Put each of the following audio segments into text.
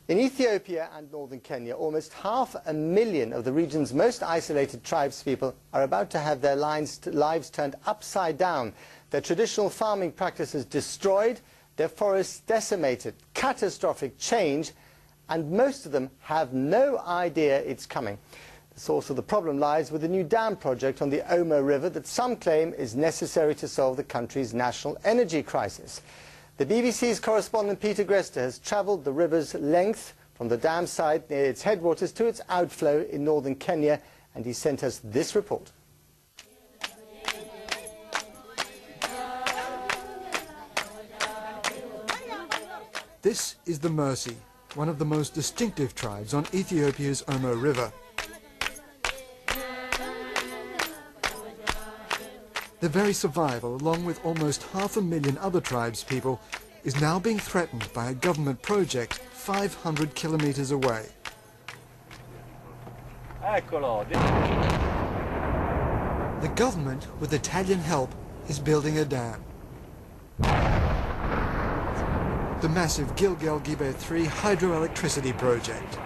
In Ethiopia and northern Kenya, almost 500,000 of the region's most isolated tribespeople are about to have their lives turned upside down, their traditional farming practices destroyed, their forests decimated. Catastrophic change, and most of them have no idea it's coming. The source of the problem lies with the new dam project on the Omo River that some claim is necessary to solve the country's national energy crisis. The BBC's correspondent Peter Grester has travelled the river's length from the dam site near its headwaters to its outflow in northern Kenya, and he sent us this report. This is the Mercy, one of the most distinctive tribes on Ethiopia's Omo River. Their very survival, along with almost 500,000 other tribespeople, is now being threatened by a government project 500 kilometres away. The government, with Italian help, is building a dam. The massive Gilgel-Gibe 3 hydroelectricity project.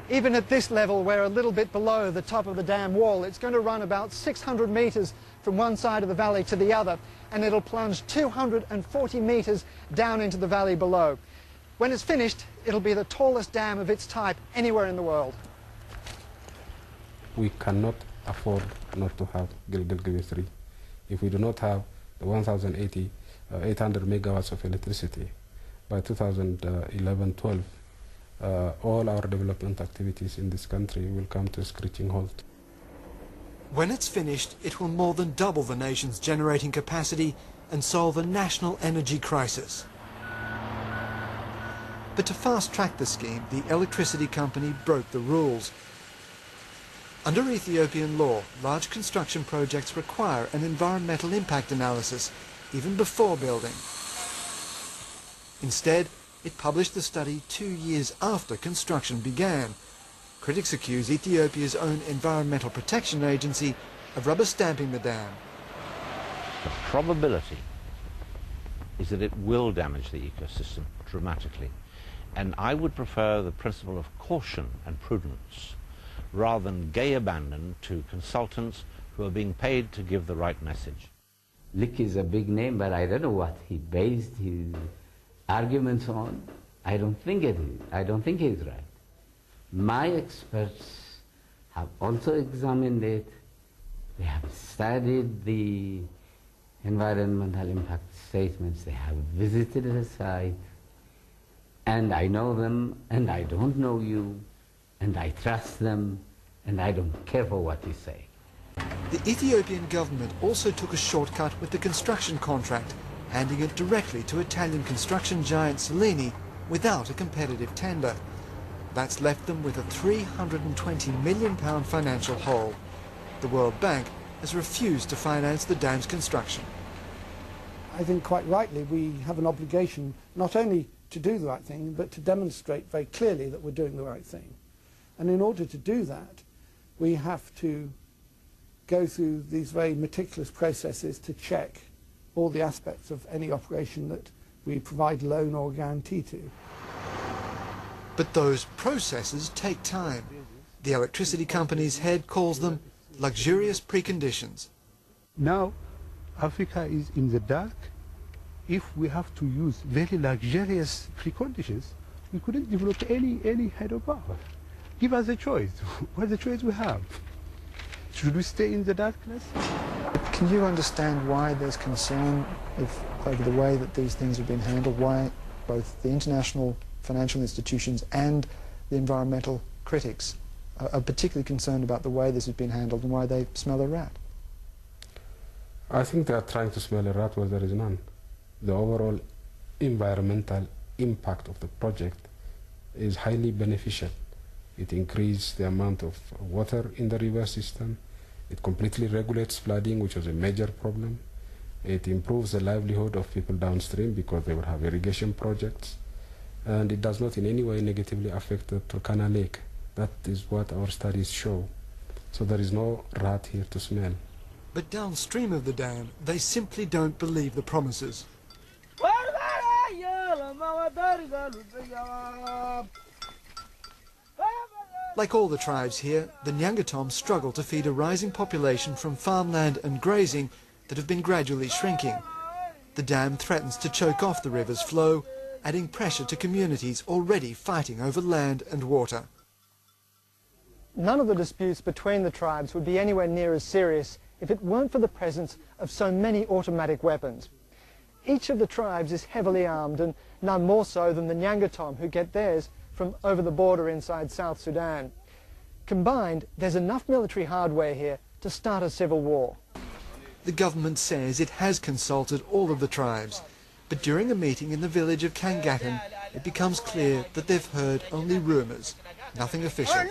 Even at this level, we're a little bit below the top of the dam wall. It's going to run about 600 metres from one side of the valley to the other, and it'll plunge 240 metres down into the valley below. When it's finished, it'll be the tallest dam of its type anywhere in the world. We cannot afford not to have Gilgel-Gibe 3. If we do not have the 800 megawatts of electricity by 2011-12, all our development activities in this country will come to a screeching halt. When it's finished, it will more than double the nation's generating capacity and solve a national energy crisis. But to fast-track the scheme, the electricity company broke the rules. Under Ethiopian law, large construction projects require an environmental impact analysis even before building. Instead, it published the study 2 years after construction began. Critics accuse Ethiopia's own Environmental Protection Agency of rubber-stamping the dam. The probability is that it will damage the ecosystem dramatically, and I would prefer the principle of caution and prudence rather than gay abandon to consultants who are being paid to give the right message. Lick is a big name, but I don't know what he based his arguments on. I don't think it is. I don't think he's right. My experts have also examined it. They have studied the environmental impact statements. They have visited the site. And I know them, and I don't know you, and I trust them, and I don't care for what you say. The Ethiopian government also took a shortcut with the construction contract, handing it directly to Italian construction giant Cellini without a competitive tender. That's left them with a £320 million financial hole. The World Bank has refused to finance the dam's construction. I think quite rightly we have an obligation not only to do the right thing, but to demonstrate very clearly that we're doing the right thing. And in order to do that, we have to go through these very meticulous processes to check all the aspects of any operation that we provide loan or guarantee to. But those processes take time. The electricity company's head calls them luxurious preconditions. Now, Africa is in the dark. If we have to use very luxurious preconditions, we couldn't develop any hydropower. Give us a choice. What's the choice we have? Should we stay in the darkness? Can you understand why there's concern over the way that these things have been handled, why both the international financial institutions and the environmental critics are particularly concerned about the way this has been handled and why they smell a rat? I think they are trying to smell a rat where there is none. The overall environmental impact of the project is highly beneficial. It increased the amount of water in the river system. It completely regulates flooding, which was a major problem. It improves the livelihood of people downstream because they will have irrigation projects. And it does not in any way negatively affect the Turkana Lake. That is what our studies show. So there is no rat here to smell. But downstream of the dam, they simply don't believe the promises. Like all the tribes here, the Nyangatom struggle to feed a rising population from farmland and grazing that have been gradually shrinking. The dam threatens to choke off the river's flow, adding pressure to communities already fighting over land and water. None of the disputes between the tribes would be anywhere near as serious if it weren't for the presence of so many automatic weapons. Each of the tribes is heavily armed, and none more so than the Nyangatom, who get theirs from over the border inside South Sudan. Combined, there's enough military hardware here to start a civil war. The government says it has consulted all of the tribes, but during a meeting in the village of Kangakan, it becomes clear that they've heard only rumours, nothing official.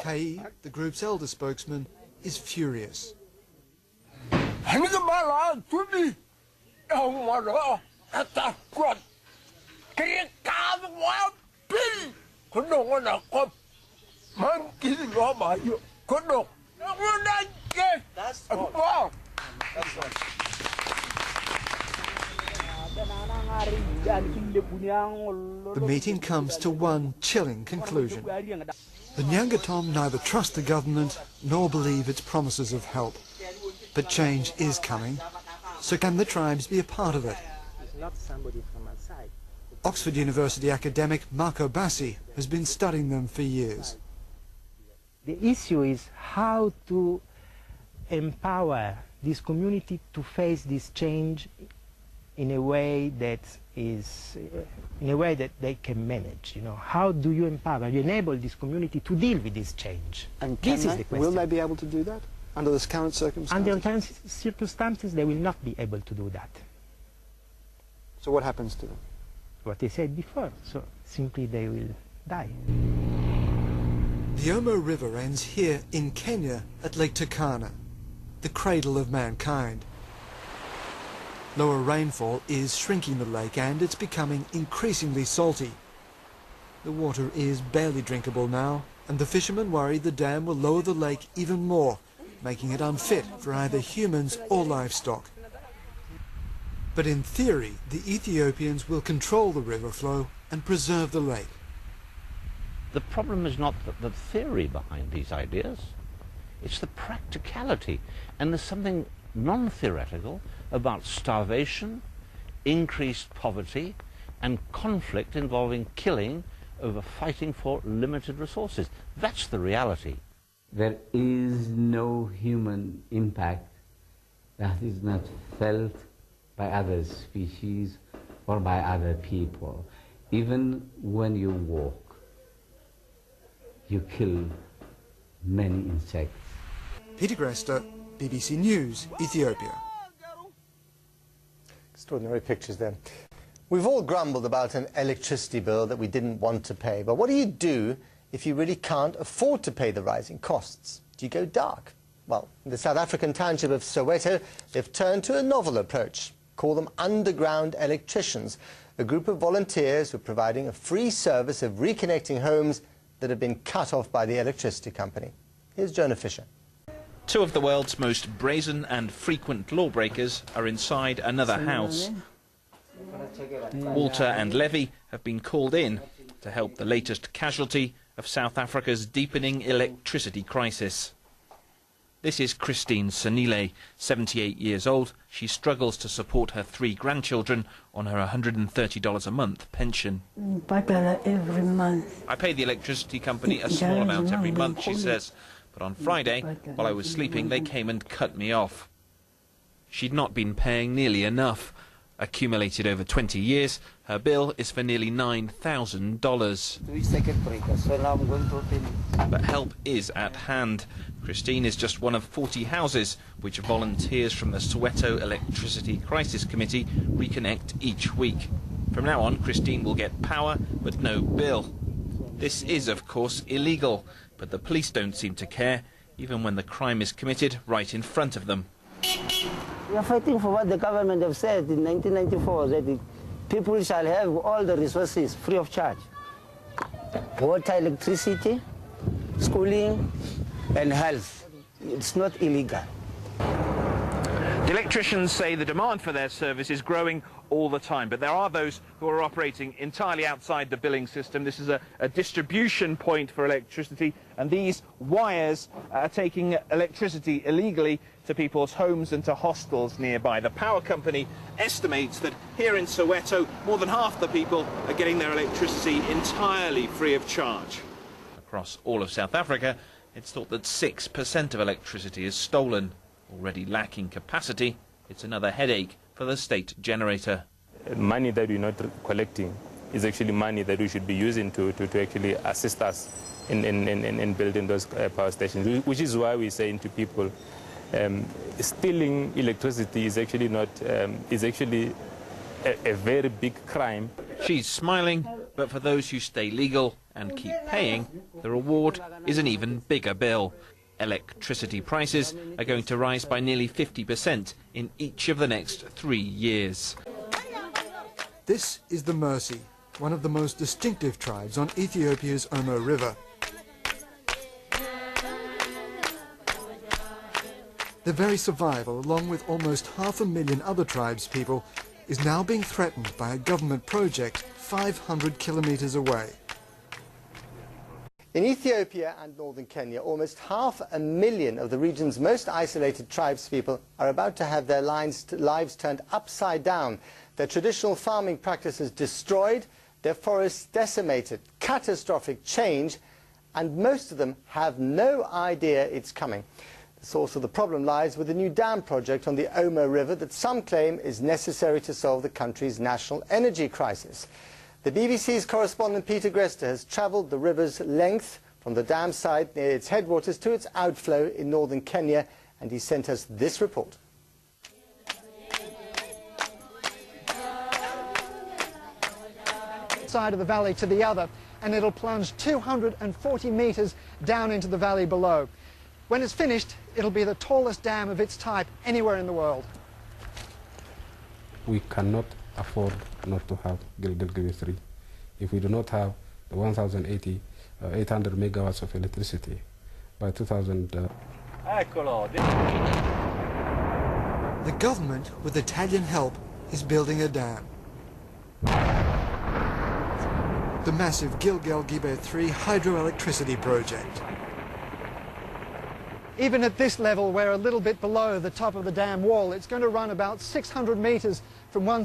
Kai, the group's elder spokesman, is furious. The meeting comes to one chilling conclusion. The Nyangatom neither trust the government nor believe its promises of help. But change is coming, so can the tribes be a part of it? Oxford University academic Marco Bassi has been studying them for years. The issue is how to empower this community to face this change in a way that they can manage. You know, how do you empower, you enable this community to deal with this change? And this is the question. Will they be able to do that under the current circumstances? Under the current circumstances, they will not be able to do that. So what happens to them? What I said before. So simply they will die. The Omo River ends here in Kenya at Lake Turkana, the cradle of mankind. Lower rainfall is shrinking the lake and it's becoming increasingly salty. The water is barely drinkable now, and the fishermen worry the dam will lower the lake even more, making it unfit for either humans or livestock. But in theory, the Ethiopians will control the river flow and preserve the lake. The problem is not the theory behind these ideas, it's the practicality. And there's something non-theoretical about starvation, increased poverty, and conflict involving killing over fighting for limited resources. That's the reality. There is no human impact that is not felt by other species or by other people. Even when you walk, you kill many insects. Peter Grester, BBC News, Ethiopia. Extraordinary pictures there. We've all grumbled about an electricity bill that we didn't want to pay. But what do you do if you really can't afford to pay the rising costs? Do you go dark? Well, in the South African township of Soweto, they've turned to a novel approach. Call them underground electricians, a group of volunteers who are providing a free service of reconnecting homes that have been cut off by the electricity company. Here's Jonah Fisher. Two of the world's most brazen and frequent lawbreakers are inside another house. Walter and Levy have been called in to help the latest casualty of South Africa's deepening electricity crisis. This is Christine Sanile, 78 years old. She struggles to support her 3 grandchildren on her $130 a month pension. Every month. I pay the electricity company a small amount every month, she says. But on Friday, while I was sleeping, they came and cut me off. She'd not been paying nearly enough. Accumulated over 20 years, her bill is for nearly $9,000. But help is at hand. Christine is just one of 40 houses which volunteers from the Soweto Electricity Crisis Committee reconnect each week. From now on, Christine will get power but no bill. This is, of course, illegal, but the police don't seem to care, even when the crime is committed right in front of them. We are fighting for what the government have said in 1994, that the people shall have all the resources free of charge. Water, electricity, schooling, and health. It's not illegal. The electricians say the demand for their service is growing all the time. But there are those who are operating entirely outside the billing system. This is a distribution point for electricity, and these wires are taking electricity illegally to people's homes and to hostels nearby. The power company estimates that here in Soweto, more than half the people are getting their electricity entirely free of charge. Across all of South Africa, it's thought that 6% of electricity is stolen. Already lacking capacity, it's another headache for the state generator. Money that we're not collecting is actually money that we should be using to actually assist us in building those power stations, which is why we're saying to people, stealing electricity is actually not, is actually a very big crime. She's smiling, but for those who stay legal and keep paying, the reward is an even bigger bill. Electricity prices are going to rise by nearly 50% in each of the next 3 years. This is the Mercy, one of the most distinctive tribes on Ethiopia's Omo River. Their very survival, along with almost 500,000 other tribespeople, is now being threatened by a government project 500 kilometers away. In Ethiopia and northern Kenya, almost 500,000 of the region's most isolated tribespeople are about to have their lives turned upside down, their traditional farming practices destroyed, their forests decimated. Catastrophic change, and most of them have no idea it's coming. The source of the problem lies with the new dam project on the Omo River that some claim is necessary to solve the country's national energy crisis. The BBC's correspondent Peter Grester has travelled the river's length from the dam site near its headwaters to its outflow in northern Kenya, and he sent us this report. Side of the valley to the other, and it'll plunge 240 metres down into the valley below. When it's finished, it'll be the tallest dam of its type anywhere in the world. We cannot afford not to have Gilgil Gibi 3. If we do not have the 1,800 megawatts of electricity by 2000... The government, with Italian help, is building a dam. The massive Gilgil Gibi 3 hydroelectricity project. Even at this level, we're a little bit below the top of the dam wall. It's going to run about 600 metres from one